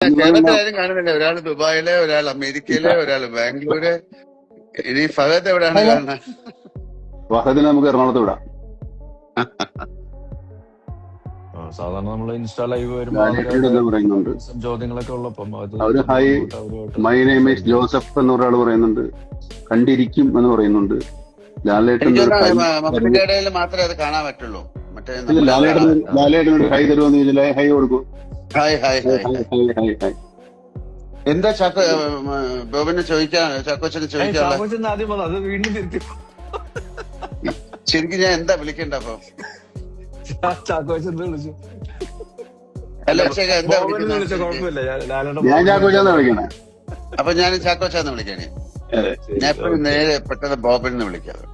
കേരളത്തിലാരും കാണുന്നില്ല. ഒരാൾ ദുബായില്, ഒരാൾ അമേരിക്കയില്, ഒരാൾ ബാംഗ്ലൂര്. ഇനി ഫഹദ് എവിടെയാണ് കാണുന്നത്? ഫഹദിനെ നമുക്ക് എറണാകുളത്ത് വിടാം. സാധാരണ നമ്മള് ഇൻസ്റ്റാ ലൈവ് വരുമ്പോ ലാലേട്ടനോട് പറയുന്നുണ്ട്. ചോദ്യങ്ങളൊക്കെ ഉള്ളപ്പം അവര് hi my name is Joseph എന്ന് ഒരാൾ പറയുന്നുണ്ട്. കണ്ടിരിക്കും എന്ന് പറയുന്നുണ്ട്. ലാലേട്ടൻ മമ്മൂട്ടിയുടെ മാത്രമേ അത് കാണാൻ പറ്റുള്ളൂ. മറ്റേ ലാലേട്ടനോട് ഹൈ തരുമെന്ന് ചോദിച്ചാൽ ഹൈ കൊടുക്കും. Hi hi hi hi hi hi. എന്താ ചാക്കോ ബോബിനെ ചോദിക്കാൻ, ചാക്കോച്ചനെ ചോദിക്കാനുള്ള? ശരിക്കും ഞാൻ എന്താ വിളിക്കണ്ട അപ്പൊ? അല്ല എന്താ ഞാൻ ചാക്കോച്ചാന്ന് വിളിക്കണേ. അപ്പൊ ഞാൻ ചാക്കോച്ചാന്ന് വിളിക്കണേ. ഞാൻ എപ്പോഴും നേരെ പെട്ടെന്ന് ബോബിനെ വിളിക്കാറ്.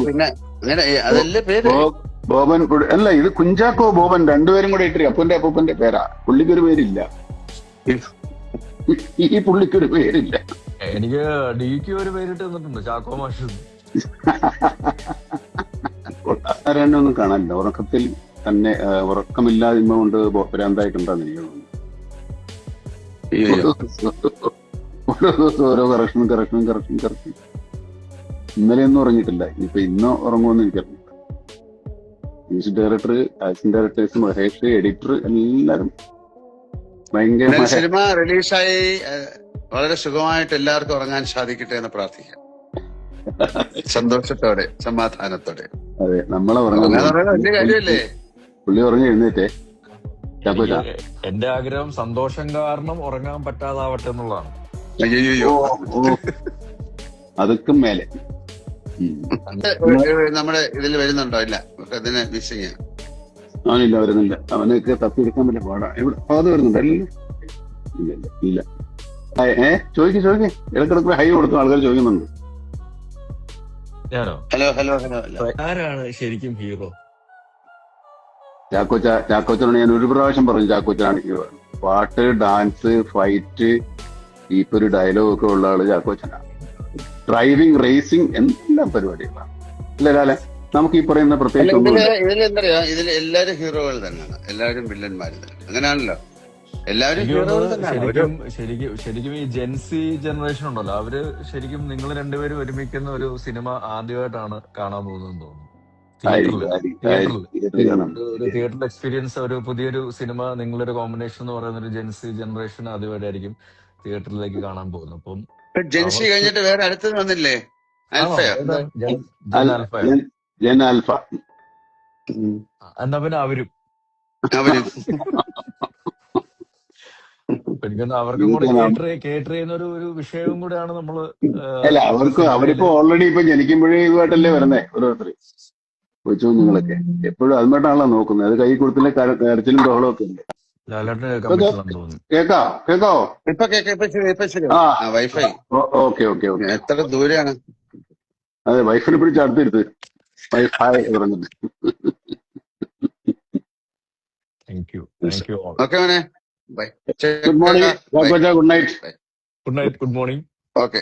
പിന്നെ അങ്ങനെ അതല്ലേ പേര്? ബോബൻ അല്ല, ഇത് കുഞ്ചാക്കോ ബോബൻ രണ്ടുപേരും കൂടെ ഇട്ട് അപ്പന്റെ അപ്പൂപ്പന്റെ പേരാ. പുള്ളിക്കൊരു പേരില്ല. ഈ പുള്ളിക്കൊരു പേരില്ല. എനിക്ക് ഡിക്ക് ഒരു പേരിട്ട് തന്നിട്ടുണ്ട്, ചാക്കോ മാഷ്. ഒന്നും കാണാനില്ല. ഉറക്കത്തിൽ തന്നെ ഉറക്കമില്ലായ്മ കൊണ്ട് ഭ്രാന്തായിട്ടുണ്ടാന്ന് എനിക്ക് തോന്നുന്നു. ഓരോ ദിവസം ഓരോ കറക്ഷൻ. ഇന്നലെ ഒന്നും ഉറങ്ങിയിട്ടില്ല. ഇനിയിപ്പോ ഇന്ന് ഉറങ്ങുമെന്ന് എനിക്കറിയില്ല. Music director, action directors, Mahesh, editor എല്ലാരും ഭയങ്കര. സിനിമ റിലീസായി വളരെ സുഖമായിട്ട് എല്ലാവർക്കും ഉറങ്ങാൻ സാധിക്കട്ടെ എന്ന് പ്രാർത്ഥിക്കാം. സന്തോഷത്തോടെ, സമാധാനത്തോടെ. അതെ, നമ്മളെ വലിയ കാര്യമല്ലേ? പുള്ളി ഉറങ്ങി എഴുന്നേറ്റേ. എന്റെ ആഗ്രഹം സന്തോഷം കാരണം ഉറങ്ങാൻ പറ്റാതാവട്ടെ എന്നുള്ളതാണ്. അയ്യോ, അതൊക്കെ മേലെ നമ്മുടെ ഇതിൽ വരുന്നുണ്ടോ? ഇല്ല, അതിനെ മിസ് ചെയ്യാം. അവനില്ല, വരുന്നില്ല. അവനൊക്കെ തപ്പിയെടുക്കാൻ പറ്റിയ പാടാ. എവിടെ അത് വരുന്നുണ്ട്? ഇല്ല. ചോദിക്കും. ഇടക്കിടക്ക് ഹൈ കൊടുക്കും. ആൾക്കാർ ചോദിക്കുന്നുണ്ട്. ഹലോ. ആരാണ് ശരിക്കും ഹീറോ? ചാക്കോച്ചനോട് ഞാൻ ഒരു പ്രാവശ്യം പറഞ്ഞു, ചാക്കോച്ചനാണ് ഹീറോ. പാട്ട്, ഡാൻസ്, ഫൈറ്റ്, ഇപ്പൊ ഒരു ഡയലോഗ് ഒക്കെ ഉള്ള ആള് ചാക്കോച്ചനാണ്. ഡ്രൈവിംഗ്, റേസിംഗ്, എന്തെല്ലാം പരിപാടികളാണ്. അല്ലേ ലാലെ? നമുക്ക് ഈ പറയുന്ന പ്രത്യേകിച്ച് ഇതിലെന്തറിയാ, ഇതിൽ എല്ലാവരും ഹീറോകൾ തന്നെയാണ്. എല്ലാവരും വില്ലന്മാര് തന്നെ. അങ്ങനെയാണല്ലോ, എല്ലാവരും ഹീറോകൾ തന്നെയാണ്. ശരിക്കും ഈ ജെൻസി ജനറേഷൻ ഉണ്ടല്ലോ, അവര് ശരിക്കും നിങ്ങൾ രണ്ടുപേരും ഒരുമിക്കുന്ന ഒരു സിനിമ ആദ്യമായിട്ടാണ് കാണാൻ പോകുന്നതെന്ന് തോന്നുന്നു. ഒരു തിയേറ്ററിൽ എക്സ്പീരിയൻസ്, ഒരു പുതിയൊരു സിനിമ, നിങ്ങളൊരു കോമ്പിനേഷൻ എന്ന് പറയുന്ന ഒരു ജെൻസി ജനറേഷൻ ആദ്യമായിട്ടായിരിക്കും തിയേറ്ററിലേക്ക് കാണാൻ പോകുന്നത്. അപ്പം ജെൻസി കഴിഞ്ഞിട്ട് വേറെ അടുത്തത് വന്നില്ലേ? ജൻ ആൽഫ. എന്നാ പിന്നെ അവരും അവർക്കും കൂടെ കേട്ടർ ചെയ്യുന്ന ഒരു വിഷയവും കൂടെയാണ് നമ്മള്. അല്ല, അവരിപ്പോ ഓൾറെഡി ഇപ്പൊ ജനിക്കുമ്പോഴേ ഇതുമായിട്ടല്ലേ വരുന്നേ ഓരോരുത്തർ. കൊച്ചു കുഞ്ഞുങ്ങളൊക്കെ എപ്പോഴും അതുമായിട്ടാണല്ലോ നോക്കുന്നത്. അത് കൈ കൊടുത്തില്ലേ കരച്ചിലും ബഹളവും ഒക്കെ ഉണ്ട്. കേക്കാവോ? വൈഫൈ. ഓക്കെ. എത്ര ദൂരെയാണ്? അതെ, വൈഫിനെ പിടിച്ച് അടുത്തെടുത്ത് വൈഫൈ പറഞ്ഞിട്ട്. ഓക്കെ മോനെ, bye. Good morning. Good night. Good morning. Okay.